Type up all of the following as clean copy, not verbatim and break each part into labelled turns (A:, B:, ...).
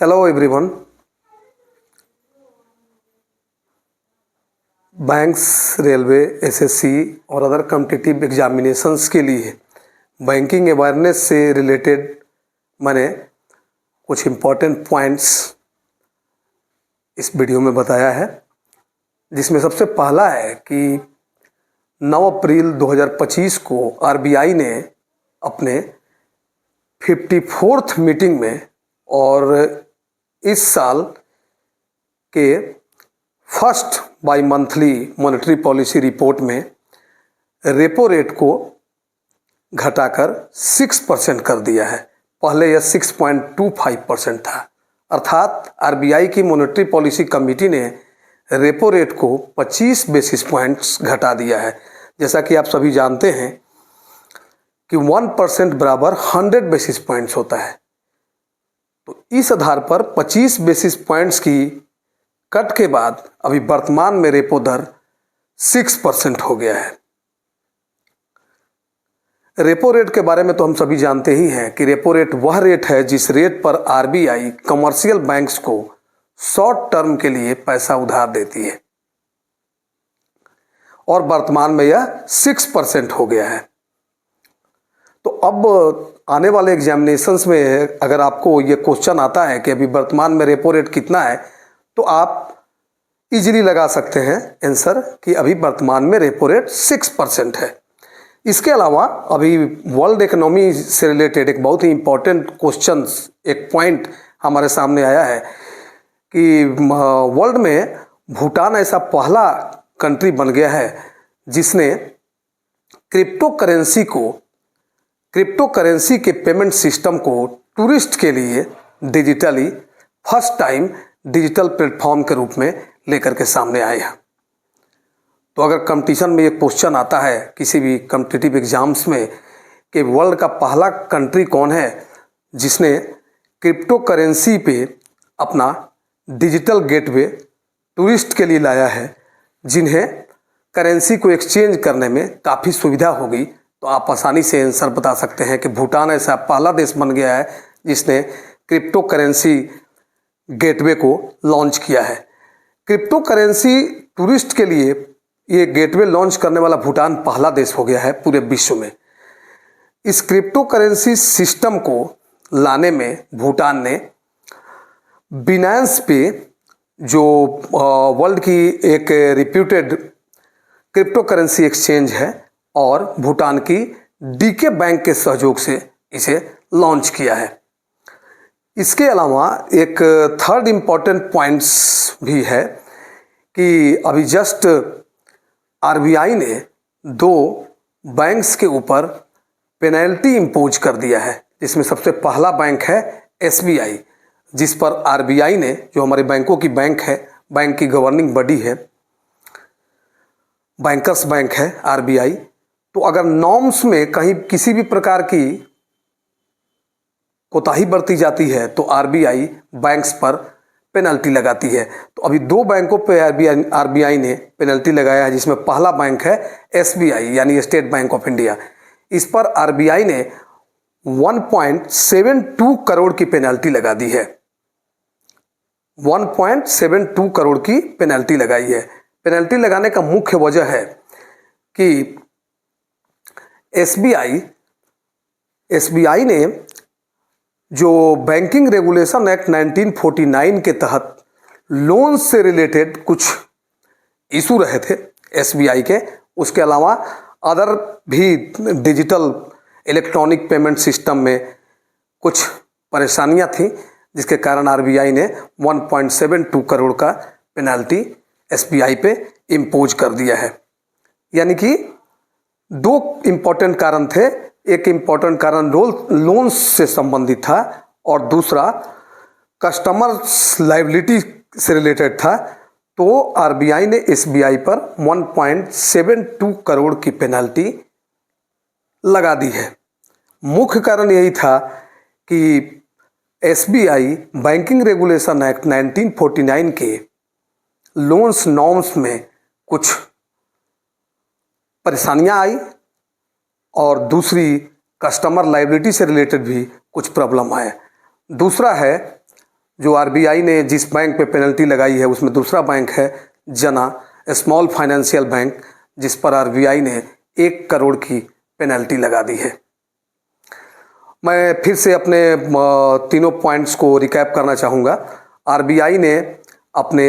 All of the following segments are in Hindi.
A: Hello everyone. Banks, railway, SSC और अदर कॉम्पिटिटिव एग्जामिनेशंस के लिए बैंकिंग अवेयरनेस से रिलेटेड मैंने कुछ इम्पोर्टेंट पॉइंट्स इस वीडियो में बताया है, जिसमें सबसे पहला है कि 9 अप्रैल 2025 को आरबीआई ने अपने 54th मीटिंग में और इस साल के first by monthly monetary policy report में रेपो रेट को घटाकर 6% कर दिया है। पहले यह 6.25% था। अर्थात आरबीआई की मॉनेटरी पॉलिसी कमेटी ने रेपो रेट को 25 बेसिस पॉइंट्स घटा दिया है। जैसा कि आप सभी जानते हैं कि 1% बराबर 100 बेसिस पॉइंट्स होता है। तो इस आधार पर 25 बेसिस पॉइंट्स की कट के बाद अभी वर्तमान में रेपो दर 6% हो गया है। रेपो रेट के बारे में तो हम सभी जानते ही हैं कि रेपो रेट वह रेट है जिस रेट पर आरबीआई कमर्शियल बैंक्स को शॉर्ट टर्म के लिए पैसा उधार देती है, और वर्तमान में यह 6% हो गया है। तो अब आने वाले एग्जामिनेशंस में अगर आपको ये क्वेश्चन आता है कि अभी वर्तमान में रेपो रेट कितना है, तो आप इजीली लगा सकते हैं आंसर कि अभी वर्तमान में रेपो रेट 6% है। इसके अलावा अभी वर्ल्ड इकोनॉमी से रिलेटेड एक बहुत ही इम्पोर्टेंट क्वेश्चन, एक पॉइंट हमारे सामने आया है कि वर्ल्ड में भूटान ऐसा पहला कंट्री बन गया है जिसने क्रिप्टो करेंसी के पेमेंट सिस्टम को टूरिस्ट के लिए digitally first time digital platform के रूप में लेकर के सामने आए हैं। तो अगर कंपटीशन में ये क्वेश्चन आता है किसी भी कॉम्पिटिटिव एग्जाम्स में कि वर्ल्ड का पहला कंट्री कौन है जिसने क्रिप्टो करेंसी पे अपना डिजिटल गेटवे टूरिस्ट के लिए लाया है, जिन्हें करेंसी को एक्सचेंज करने में काफ़ी सुविधा होगी, तो आप आसानी से आंसर बता सकते हैं कि भूटान ऐसा पहला देश बन गया है जिसने क्रिप्टो करेंसी गेटवे को लॉन्च किया है। क्रिप्टो करेंसी टूरिस्ट के लिए ये गेटवे लॉन्च करने वाला भूटान पहला देश हो गया है पूरे विश्व में। इस क्रिप्टो करेंसी सिस्टम को लाने में भूटान ने बिनांस पे, जो वर्ल्ड की एक रिप्यूटेड क्रिप्टो करेंसी एक्सचेंज है, और भूटान की डीके बैंक के सहयोग से इसे लॉन्च किया है। इसके अलावा एक थर्ड इम्पॉर्टेंट पॉइंट्स भी है कि अभी जस्ट आरबीआई ने 2 बैंक्स के ऊपर पेनल्टी इम्पोज कर दिया है, जिसमें सबसे पहला बैंक है एसबीआई, जिस पर आरबीआई ने, जो हमारे बैंकों की बैंक है, बैंक की गवर्निंग बॉडी है, बैंकर्स बैंक है आरबीआई, तो अगर नॉर्म्स में कहीं किसी भी प्रकार की कोताही बरती जाती है तो आरबीआई बैंक्स पर पेनल्टी लगाती है। तो अभी 2 बैंकों पे आरबीआई ने पेनल्टी लगाया है, जिसमें पहला बैंक है एसबीआई यानी स्टेट बैंक ऑफ इंडिया। इस पर आरबीआई ने 1.72 करोड़ की पेनल्टी लगा दी है। 1.72 करोड़ की पेनल्टी लगाई है। पेनल्टी लगाने का मुख्य वजह है कि एसबीआई ने जो बैंकिंग रेगुलेशन एक्ट 1949 के तहत लोन से रिलेटेड कुछ इशू रहे थे एसबीआई के, उसके अलावा अदर भी डिजिटल इलेक्ट्रॉनिक पेमेंट सिस्टम में कुछ परेशानियां थीं, जिसके कारण आरबीआई ने 1.72 करोड़ का पेनल्टी एसबीआई पे इम्पोज कर दिया है। यानी कि 2 इम्पोर्टेंट कारण थे। एक इम्पोर्टेंट कारण लोन से संबंधित था और दूसरा कस्टमर लायबिलिटी से रिलेटेड था। तो आरबीआई ने एसबीआई पर 1.72 करोड़ की पेनल्टी लगा दी है। मुख्य कारण यही था कि एसबीआई बैंकिंग रेगुलेशन एक्ट 1949 के लोन्स नॉर्म्स में कुछ परेशानियां आई, और दूसरी कस्टमर लायबिलिटी से रिलेटेड भी कुछ प्रॉब्लम आए। दूसरा है जो आरबीआई ने जिस बैंक पे पेनल्टी लगाई है उसमें दूसरा बैंक है जना स्मॉल फाइनेंशियल बैंक, जिस पर आरबीआई ने 1 करोड़ की पेनल्टी लगा दी है। मैं फिर से अपने तीनों पॉइंट्स को रिकैप करना चाहूँगा। आरबीआई ने अपने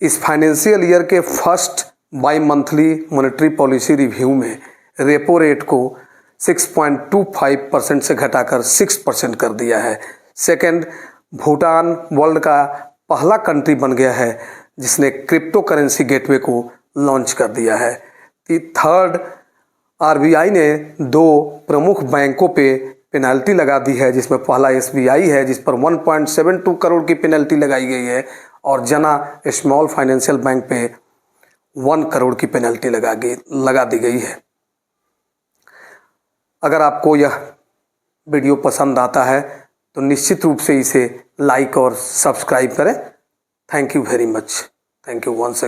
A: इस फाइनेंशियल ईयर के first by monthly monetary policy review में रेपो रेट को 6.25% से घटाकर 6% कर दिया है। सेकंड, भूटान वर्ल्ड का पहला कंट्री बन गया है जिसने क्रिप्टो करेंसी गेटवे को लॉन्च कर दिया है। थर्ड, आरबीआई ने 2 प्रमुख बैंकों पे पेनल्टी लगा दी है, जिसमें पहला एसबीआई है जिस पर 1.72 करोड़ की पेनल्टी लगाई गई है और जना स्मॉल फाइनेंशियल बैंक पे 1 करोड़ की पेनल्टी लगा दी गई है। अगर आपको यह वीडियो पसंद आता है तो निश्चित रूप से इसे लाइक और सब्सक्राइब करें। Thank you very much. Thank you once again.